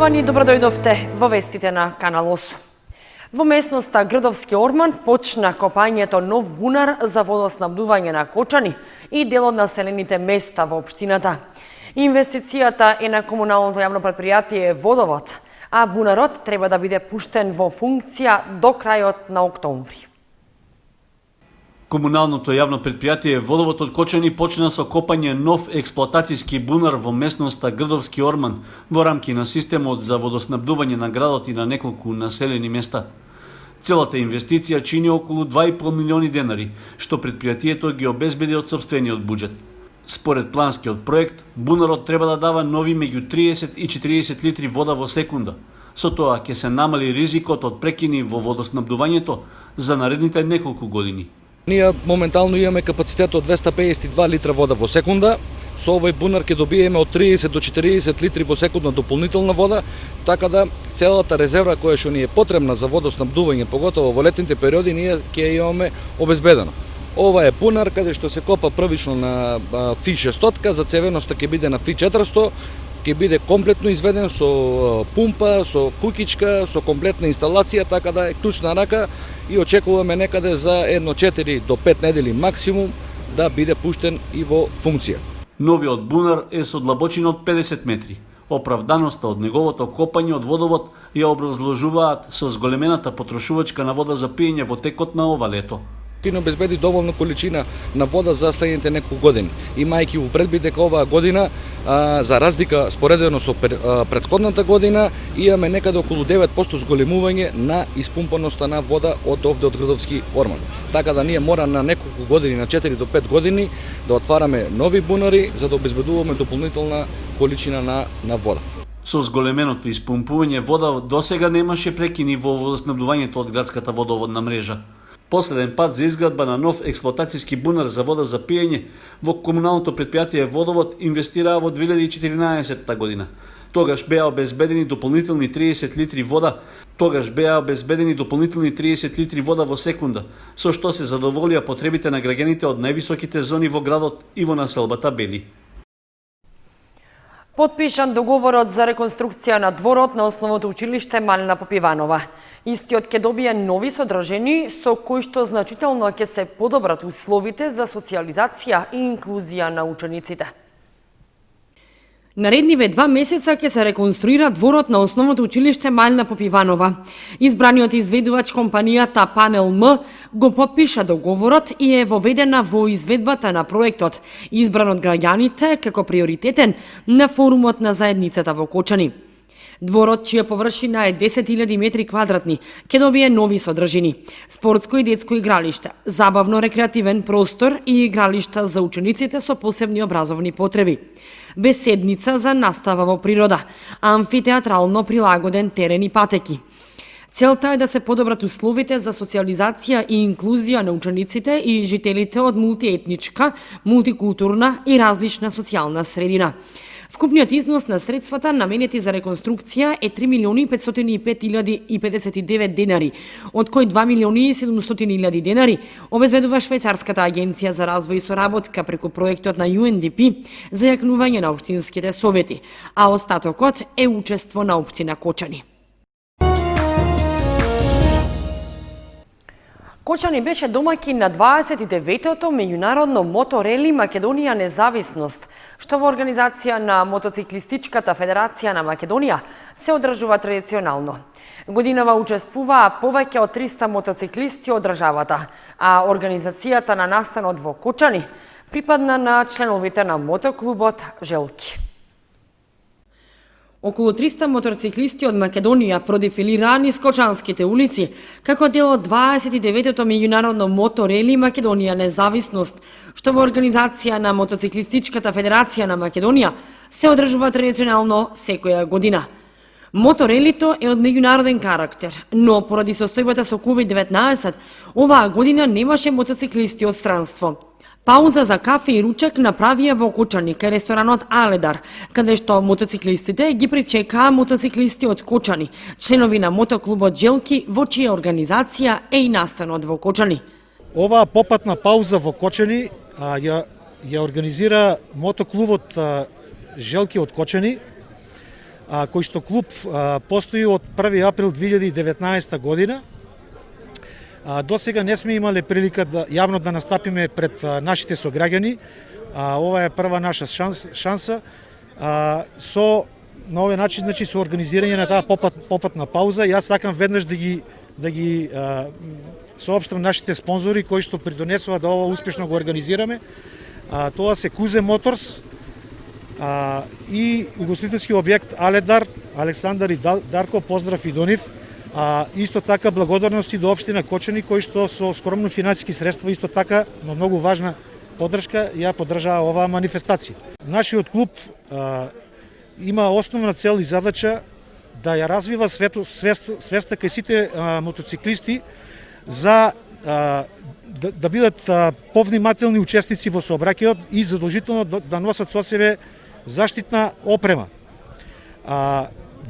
Почитувани, добродојдовте во вестите на Канал 8. Во местноста Грдовски Орман почна копањето нов бунар за водоснабдување на Кочани и дел од населените места во општината. Инвестицијата е на комуналното јавно претпријатие Водовод, а бунарот треба да биде пуштен во функција до крајот на октомври. Комуналното јавно претпријатие Водовод од Кочани почна со копање нов експлоатацијски бунар во местноста Грдовски Орман во рамки на системот за водоснабдување на градот и на неколку населени места. Целата инвестиција чини околу 2,5 милиони денари, што претпријатието ги обезбеди од сопствениот буџет. Според планскиот проект, бунарот треба да дава нови меѓу 30 и 40 литри вода во секунда. Со тоа ќе се намали ризикот од прекини во водоснабдувањето за наредните неколку години. Ние моментално имаме капацитет од 252 литра вода во секунда. Со овој бунар ќе добиеме од 30 до 40 литри во секунда дополнителна вода, така да целата резерва која што ни е потребна за водоснабдување, поготово во летните периоди, ние ќе имаме обезбедено. Ова е бунар каде што се копа првично на Фи 600, за цевеноста ќе биде на Фи 400, ќе биде комплетно изведен со пумпа, со кукичка, со комплетна инсталација, така да е клучна рака и очекуваме некаде за едно 4 до 5 недели максимум да биде пуштен и во функција. Новиот бунар е со длабочина од 50 метри. Оправданоста од неговото копање од водовод ја образложуваат со зголемената потрошувачка на вода за пиење во текот на ова лето. Кин обезбеди доволна количина на вода за следните неколку години. Имајќи во предвид дека оваа година, за разлика споредено со претходната година, имаме некаде околу 9% зголемување на испумпаноста на вода од овде од Грдовски Орман. Така да ние мора на неколку години, на 4 до 5 години, да отвараме нови бунари за да обезбедуваме дополнителна количина на вода. Со зголеменото испумпување вода досега немаше прекини во водоснабдувањето од градската водоводна мрежа. Последен пат за изградба на нов експлоатацијски бунар за вода за пиење во комуналното претпријатие Водовод инвестираа во 2014 година. Тогаш беа обезбедени дополнителни 30 литри вода во секунда, со што се задоволија потребите на граѓаните од највисоките зони во градот и во населбата Бели. Потпишан договорот за реконструкција на дворот на основното училиште Малина Попиванова. Истиот ќе добие нови содржини со кои што значително ќе се подобрат условите за социјализација и инклузија на учениците. Наредниве 2 месеца ќе се реконструира дворот на основното училиште Малина Попиванова. Избраниот изведувач компанијата Панел М го потпиша договорот и е воведена во изведбата на проектот, избран од граѓаните како приоритетен на форумот на заедницата во Кочани. Дворот, чија површина е 10.000 метри квадратни, ќе добие нови содржини: спортско и детско игралиште, забавно-рекреативен простор и игралишта за учениците со посебни образовни потреби, беседница за настава во природа, амфитеатрално прилагоден терен и патеки. Целта е да се подобрат условите за социјализација и инклузија на учениците и жителите од мултиетничка, мултикултурна и различна социјална средина. Вкупниот износ на средствата наменети за реконструкција е 3.505.059 денари, од кои 2.700.000 денари обезбедува Швајцарската агенција за развој и соработка преку проектот на UNDP за јакнување на општинските совети, а остатокот е учество на општина Кочани. Кочани беше домаќин на 29-тото меѓународно моторели Македонија независност, што во организација на Мотоциклистичката федерација на Македонија се одржува традиционално. Годинава учествуваа повеќе од 300 мотоциклисти од државата, а организацијата на настанот во Кочани припадна на членовите на мотоклубот Желки. Околу 300 мотоциклисти од Македонија продефилираа низ кочанските улици како дел од 29-тото меѓународно моторели Македонија независност, што во организација на Мотоциклистичката федерација на Македонија се одржува традиционално секоја година. Моторелито е од меѓународен карактер, но поради состојбата со COVID-19 оваа година немаше мотоциклисти од странство. Пауза за кафе и ручек направија во Кочани кај ресторанот Аледар, каде што мотоциклистите ги причекаа мотоциклисти од Кочани, членови на мотоклубот Желки, во чија организација е и настанот во Кочани. Оваа попатна пауза во Кочани ја организира мотоклубот Желки од Кочани, кој што клуб постои од 1 април 2019 година. До сега не сме имале прилика да јавно да настапиме пред нашите сограѓани. Ова е прва наша шанса. На овој начин, значи, со организирање на таа попатна пауза, јас сакам веднаш да ги соопштам нашите спонзори кои што придонесува да ова успешно го организираме. Тоа се Кузе Моторс и угостителски објект Аледар, Александар и Дарко, поздрав и до нив. Исто така благодарности до општина Кочани кои што со скромно финансиски средства исто така, но многу важна поддршка ја поддржаа оваа манифестација. Нашиот клуб има основна цел и задача да ја развива свеста кај сите мотоциклисти за да бидат повнимателни учесници во сообраќајот и задолжително да носат со себе заштитна опрема.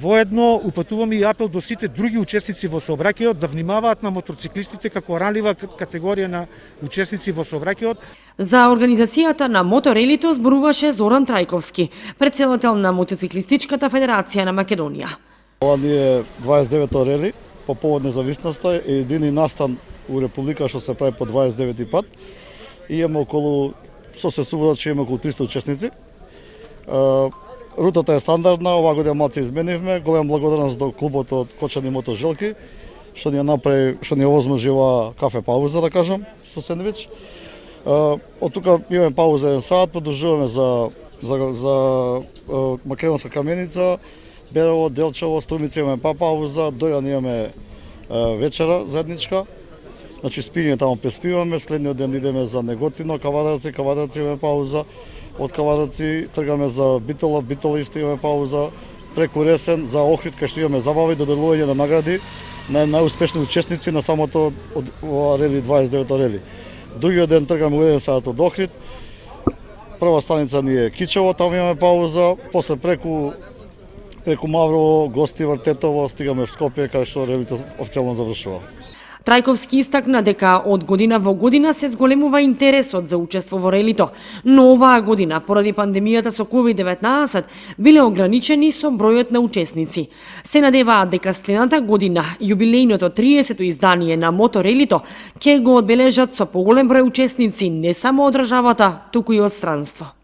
Воедно упатуваме и апел до сите други учесници во сообраќајот да внимаваат на мотоциклистите како ранлива категорија на учесници во сообраќајот. За организацијата на моторелито зборуваше Зоран Трајковски, председател на Мотоциклистичката федерација на Македонија. Ова ни е 29-то рели по повод независноста и едини настан у Република што се прави по 29-ти пат. И имаме околу, со се суводат, че има околу 300 учесници. Рутата е стандардна, оваа година малце изменивме. Голема благодарност до клубот од Кочани Мото Желки, што ни овозможила кафе пауза, да кажам, со сендвич. Од тука имаме пауза 1 сат, продолжуваме за Македонска каменица, Берово, Делчево, Струмица имаме пауза, Дојан имаме вечера заедничка. Значи спиње таму преспиваме, следниот ден идеме за Неготино, Кавадарци имаме пауза. Од Кавадарци тргаме за Битола исто имаме пауза. Преку Ресен за Охрид, кај што имаме забави, доделување на награди на најуспешни учесници на самото од ова рели 29-то рели. Другиот ден тргаме у 1 сат од Охрид. Прва станица ни е Кичево, таму имаме пауза. После преку Маврово, Гости, Вртетово, стигаме в Скопје, каде што релито официјално завршува. Трајковски истакна дека од година во година се зголемува интересот за учество во релито, но оваа година, поради пандемијата со COVID-19, биле ограничени со бројот на учесници. Се надеваат дека следната година, јубилејното 30-то издание на моторелито ќе го одбележат со поголем број учесници не само од државата, туку и од странство.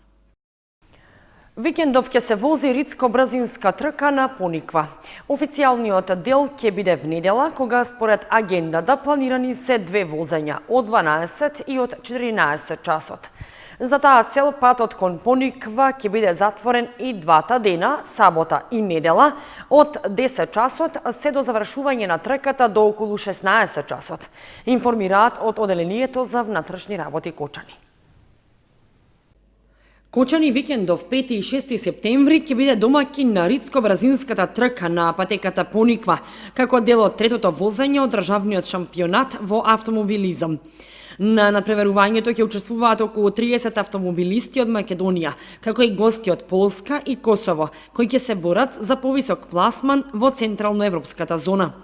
Викендов ќе се вози ридско-брзинска трка на Пониква. Официјалниот дел ќе биде в недела, кога според агендата планирани се 2 возења од 12 и од 14 часот. За таа цел патот кон Пониква ќе биде затворен и двата дена, сабота и недела, од 10 часот се до завршување на трката до околу 16 часот, информираат од Оделението за внатрешни работи Кочани. Кочани викендов 5 и 6 септември ќе биде домаќин на ридско-бразинската трка на патеката Пониква, како дел од третото возење од државниот шампионат во автомобилизам. На надпреварувањето ќе учествуваат околу 30 автомобилисти од Македонија, како и гости од Полска и Косово, кои ќе се борат за повисок пласман во централноевропската зона.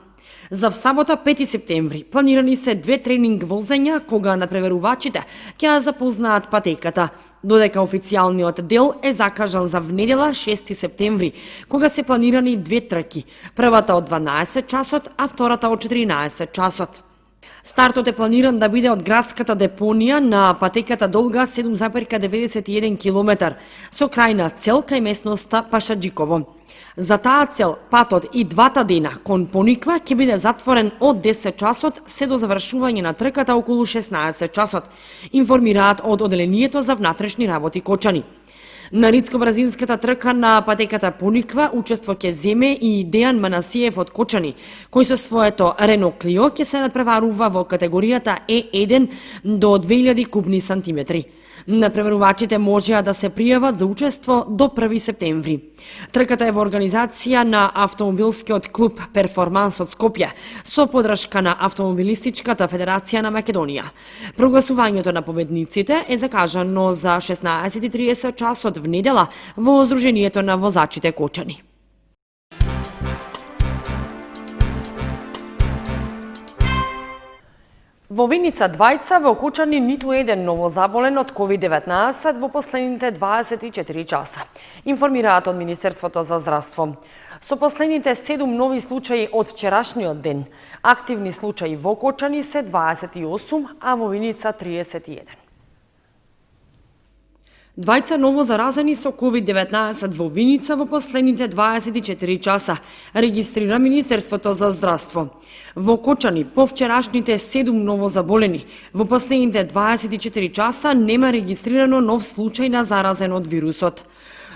За сабота 5 септември планирани се 2 тренинг возења кога надпреварувачите ќе ја запознаат патеката, додека официјалниот дел е закажан за внедела 6 септември, кога се планирани 2 трки, првата од 12 часот, а втората од 14 часот. Стартот е планиран да биде од градската депонија на патеката долга 7,91 км, со крајна цел кај местноста Пашаджиково. За таа цел, патот и двата дена кон Пониква ќе биде затворен од 10 часот се до завршување на трката околу 16 часот, информираат од Оделението за внатрешни работи Кочани. На ридско-бразинската трка на патеката Пониква учество ќе земе и Дејан Манасиев од Кочани, кој со своето Рено Клио ќе се надпреварува во категоријата E1 до 2000 кубни сантиметри. Надпреварувачите можеа да се пријават за учество до 1 септември. Трката е во организација на автомобилскиот клуб Перформанс од Скопје, со поддршка на Автомобилистичката федерација на Македонија. Прогласувањето на победниците е закажано за 16:30 часот в недела во Сдруженијето на возачите Кочани. Во Виница двајца, во Кочани ниту еден новозаболен од COVID-19 во последните 24 часа, информираат од Министерството за здравство. Со последните 7 нови случаи од вчерашниот ден, активни случаи во Кочани се 28, а во Виница 31. Двајца ново заразени со COVID-19 во Виница во последните 24 часа, регистрира Министерството за здравство. Во Кочани, по вчерашните 7 ново заболени, во последните 24 часа нема регистрирано нов случај на заразен од вирусот.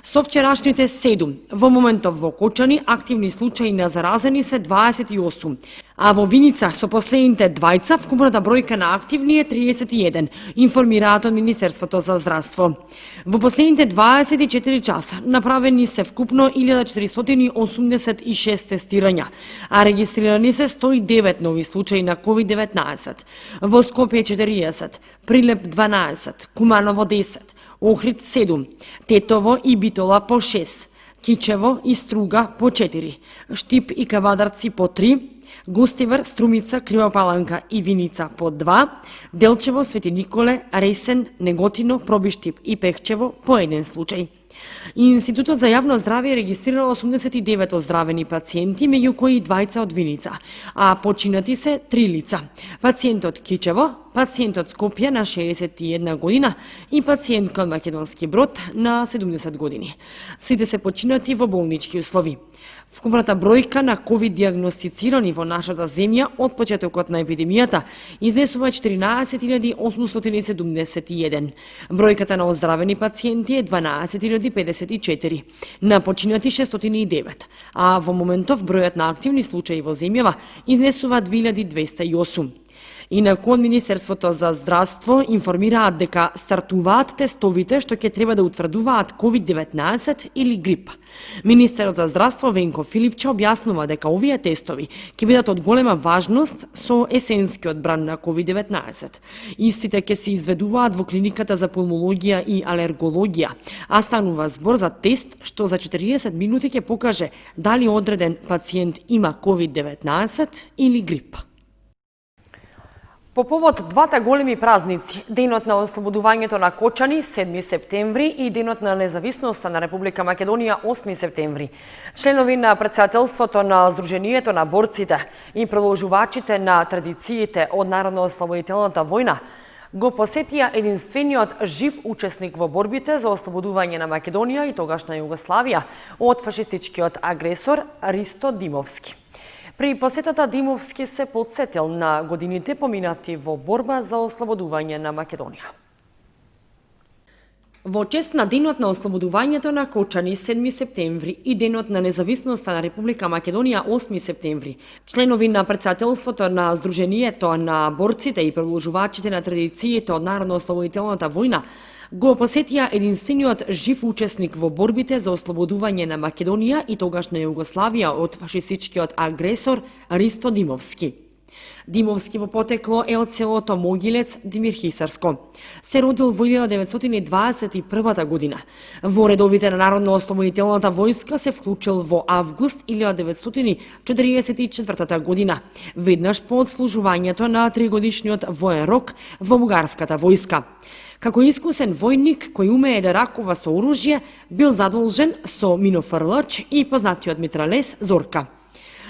Со вчерашните 7, во моментов во Кочани, активни случаи на заразени се 28, а во Виница со последните двајца вкупната бројка на активни е 31, информираат од Министерството за здравство. Во последните 24 часа направени се вкупно 1486 тестирања, а регистрирани се 109 нови случаи на COVID-19. Во Скопје 40, Прилеп 12, Куманово 10, Охрид 7, Тетово и Битола по 6, Кичево и Струга по 4, Штип и Кавадарци по 3, Гостивар, Струмица, Крива Паланка и Виница по 2, Делчево, Свети Николе, Ресен, Неготино, Пробиштип и Пехчево по 1 случај. Институтот за јавно здравје регистрира 89 оздравени пациенти, меѓу кои двајца од Виница, а починати се 3 лица. Пациентот Кичево, пациентот Скопје на 61 година и пациентка од Македонски Брод на 70 години. Сите се починати во болнички услови. Вкупната бројка на ковид диагностицирани во нашата земја од почетокот на епидемијата изнесува 14.871. Бројката на оздравени пациенти е 12.054, на починати 609, а во моментов бројот на активни случаи во земјава изнесува 2208. Инаку од Министерството за здравство информираат дека стартуваат тестовите што ќе треба да утврдуваат COVID-19 или грип. Министерот за здравство Венко Филипче објаснува дека овие тестови ќе бидат од голема важност со есенскиот бран на COVID-19. Истите ќе се изведуваат во клиниката за пулмологија и алергологија, а станува збор за тест што за 40 минути ќе покаже дали одреден пациент има COVID-19 или грип. По повод двата големи празници, Денот на ослободувањето на Кочани 7 септември и Денот на независноста на Република Македонија 8 септември, членови на председателството на Сдруженијето на борците и продолжувачите на традициите од Народно-ослободителната војна го посетија единствениот жив учесник во борбите за ослободување на Македонија и тогашна Југославија од фашистичкиот агресор Ристо Димовски. При посетата Димовски се потсетил на годините поминати во борба за ослободување на Македонија. Во чест на Денот на ослободувањето на Кочани 7 септември и Денот на независноста на Република Македонија 8 септември, членови на председателството на Сдруженијето на борците и продолжувачите на традициите од Народно-ослободителната војна го посетија единствениот жив учесник во борбите за ослободување на Македонија и тогашна Југославија од фашистичкиот агресор Ристо Димовски. Димовски по потекло е од селото Могилец, Димир Хисарско. Се родил во 1921 година. Во редовите на Народно-ослободителната војска се вклучил во август 1944 година, веднаш по одслужувањето на 3-годишниот воен рок во бугарската војска. Како искусен војник кој умее да ракува со оружје, бил задолжен со минофрлач и познатиот митралес Зорка.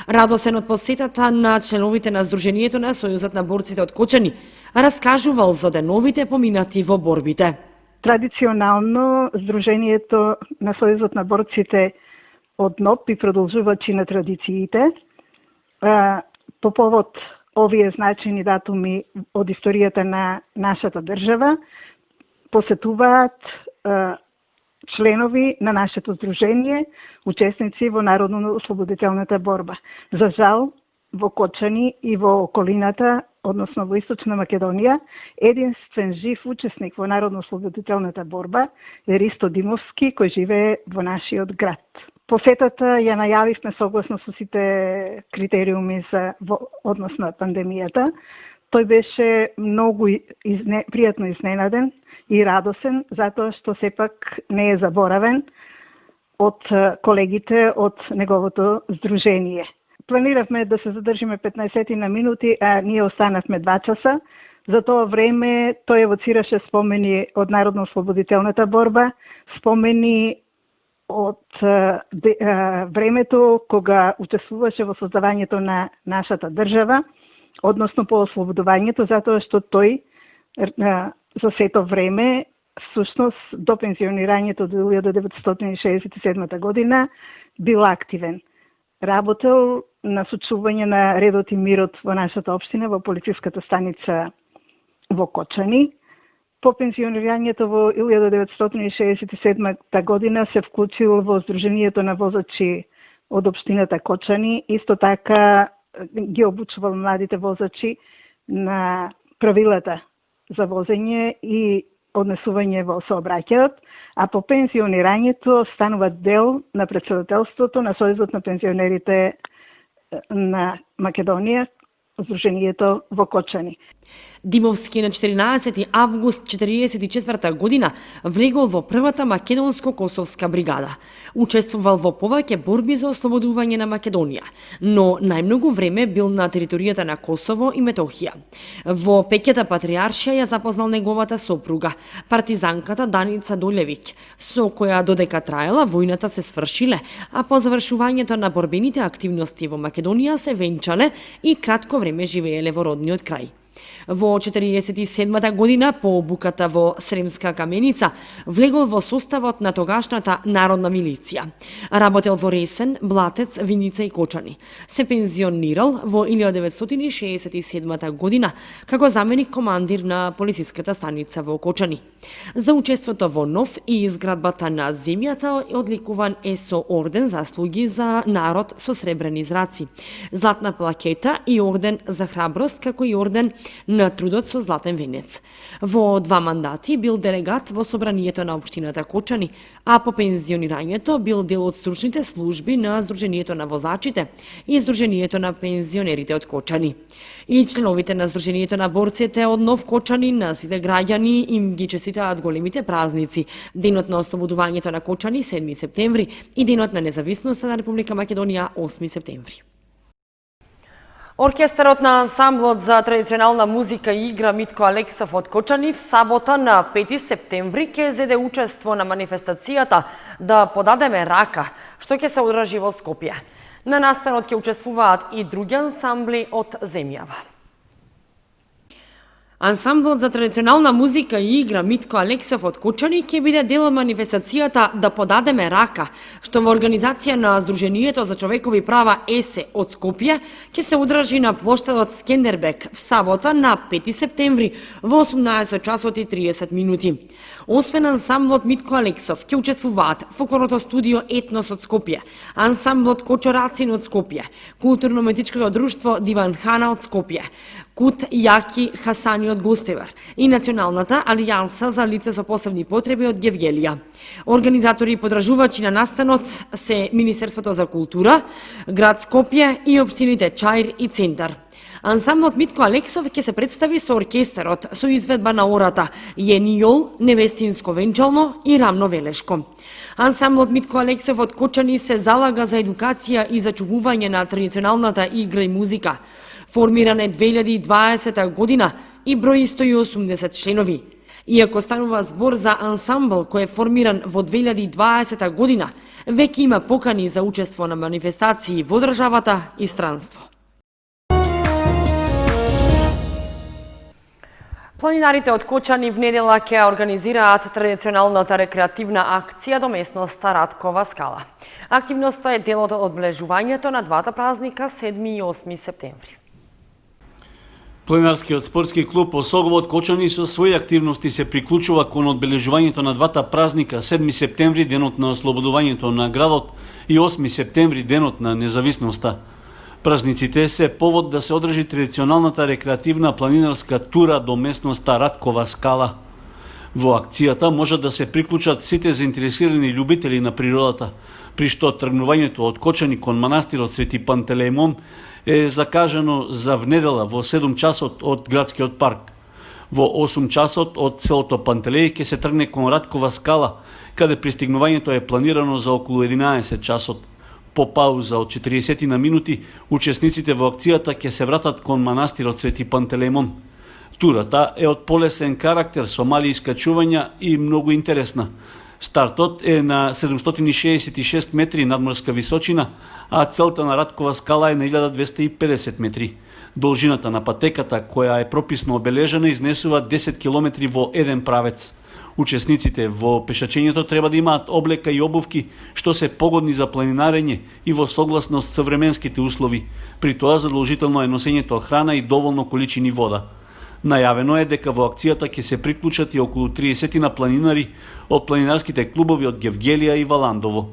Радосен од посетата на членовите на Сдруженијето на Сојузот на борците од Кочани, раскажувал за деновите поминати во борбите. Традиционално Сдруженијето на Сојузот на борците од НОП и продолжувачи на традициите по повод овие значени датуми од историјата на нашата држава посетуваат членови на нашето здружение, учесници во Народно-ослободителната борба. За жал, во Кочани и во околината, односно во Источна Македонија, единствен жив учесник во Народно-ослободителната борба е Ристо Димовски, кој живее во нашиот град. Посетата ја најавивме согласно со сите критериуми за однос на пандемијата. Тој беше многу пријатно изненаден и радосен, затоа што сепак не е заборавен од колегите од неговото здружение. планиравме да се задржиме 15 на минути, а ние останавме 2 часа. За тоа време тој евоцираше спомени од Народно-ослободителната борба, спомени од времето кога учествуваше во создавањето на нашата држава, односно по ослободувањето, затоа што тој за сето време, всушност до пензионирањето до 1967 година, бил активен. Работел на сочување на редот и мирот во нашата општина, во полициската станица во Кочани. По пензионирањето во 1967 година се вклучил во Сдруженијето на возачи од општината Кочани. Исто така ги обучувал младите возачи на правилата за возење и однесување во сообраќајот, а по пензионирањето станува дел на председателството на Сојузот на пензионерите на Македонија, Сдруженијето во Кочани. Димовски на 14 август 1944 година влегол во првата македонско-косовска бригада. Учествувал во повеќе борби за ослободување на Македонија, но најмногу време бил на територијата на Косово и Метохија. Во Пеќата патриаршија ја запознал неговата сопруга, партизанката Даница Долевик, со која додека траела војната се свршиле, а по завршувањето на борбените активности во Македонија се венчале и кратко време живееле во родниот крај. Во 1947 година, по обуката во Сремска Каменица, влегол во составот на тогашната народна милиција. Работел во Ресен, Блатец, Виница и Кочани. Се пензионирал во 1967 година како заменик командир на полициската станица во Кочани. За учеството во НОВ и изградбата на земјата одликуван е со орден заслуги за народ со сребрени зраци, златна плакета и орден за храброст, како и орден на трудот со златен венец. Во 2 мандати бил делегат во собранието на општината Кочани, а по пензионирањето бил дел од стручните служби на Сдруженијето на возачите и Сдруженијето на пензионерите од Кочани. И членовите на Сдруженијето на борците од Нов Кочани на сите граѓани им ги честитаат големите празници, денот на ослободувањето на Кочани 7 септември и денот на независноста на Република Македонија 8 септември. Оркестарот на ансамблот за традиционална музика и игра Митко Алексов од Кочани в сабота на 5 септември ќе зеде учество на манифестацијата Да подадеме рака, што ќе се одржи во Скопје. На настанот ќе учествуваат и други ансамбли од земјава. Ансамблот за традиционална музика и игра Митко Алексов од Кочани ќе биде дел од манифестацијата Да подадеме рака, што во организација на Сдруженијето за човекови права ЕСЕ од Скопје ќе се одржи на плоштадот Скендербек в сабота на 5 септември во 18 часот и 30 минути. Освен ансамблот Митко Алексов ќе учествуваат фолклорното студио Етнос од Скопје, ансамблот Кочорацин од Скопје, културно-уметничкото друштво Диван Хана од Скопје, Кут Јаки Хасани од Гостивар и Националната алијанса за лица со посебни потреби од Гевгелија. Организатори и подражувачи на настанот се Министерството за култура, град Скопје и општините Чаир и Центар. Ансамблот Митко Алексов ќе се представи со оркестарот со изведба на ората Јенијол, Невестинско венчално и Рамно Велешко. Ансамблот Митко Алексов од Кочани се залага за едукација и зачувување на традиционалната игра и музика. Формиран е 2020 година и брои 180 членови. Иако станува збор за ансамбл кој е формиран во 2020 година, веќе има покани за учество на манифестации во државата и странство. Планинарите од Кочани в недела ќе организираат традиционалната рекреативна акција до местноста Раткова скала. Активноста е дел од одбележувањето на двата празника 7 и 8 септември. Планинарскиот спортски клуб Осогово од Кочани со своји активности се приклучува кон одбележувањето на двата празника 7 септември, денот на ослободувањето на градот, и 8 септември, денот на независноста. Празниците се повод да се одржи традиционалната рекреативна планинарска тура до местноста Раткова скала. Во акцијата може да се приклучат сите заинтересирани љубители на природата, при што тргнувањето од Кочани кон манастирот Свети Пантелеимон е закажано за внедела во 7 часот од градскиот парк. Во 8 часот од селото Пантелеј ќе се тргне кон Раткова скала, каде пристигнувањето е планирано за околу 11 часот. По пауза од 40 на минути, учесниците во акцијата ќе се вратат кон манастирот Свети Пантелеймон. Турата е од полесен карактер со мали искачувања и многу интересна. Стартот е на 766 метри надморска височина, а целта на Раткова скала е на 1250 метри. Должината на патеката, која е прописно обележена, изнесува 10 километри во еден правец. Учесниците во пешачењето треба да имаат облека и обувки што се погодни за планинарење и во согласност со временските услови. При тоа задолжително е носењето храна и доволно количини вода. Најавено е дека во акцијата ќе се приклучат и околу 30 на планинари од планинарските клубови од Гевгелија и Валандово.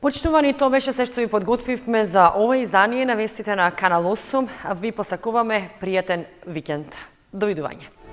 Почитувани, тоа беше се што ви подготвивме за ова издание на вестите на Канал 8. Ви посакуваме пријатен викенд. Довидување.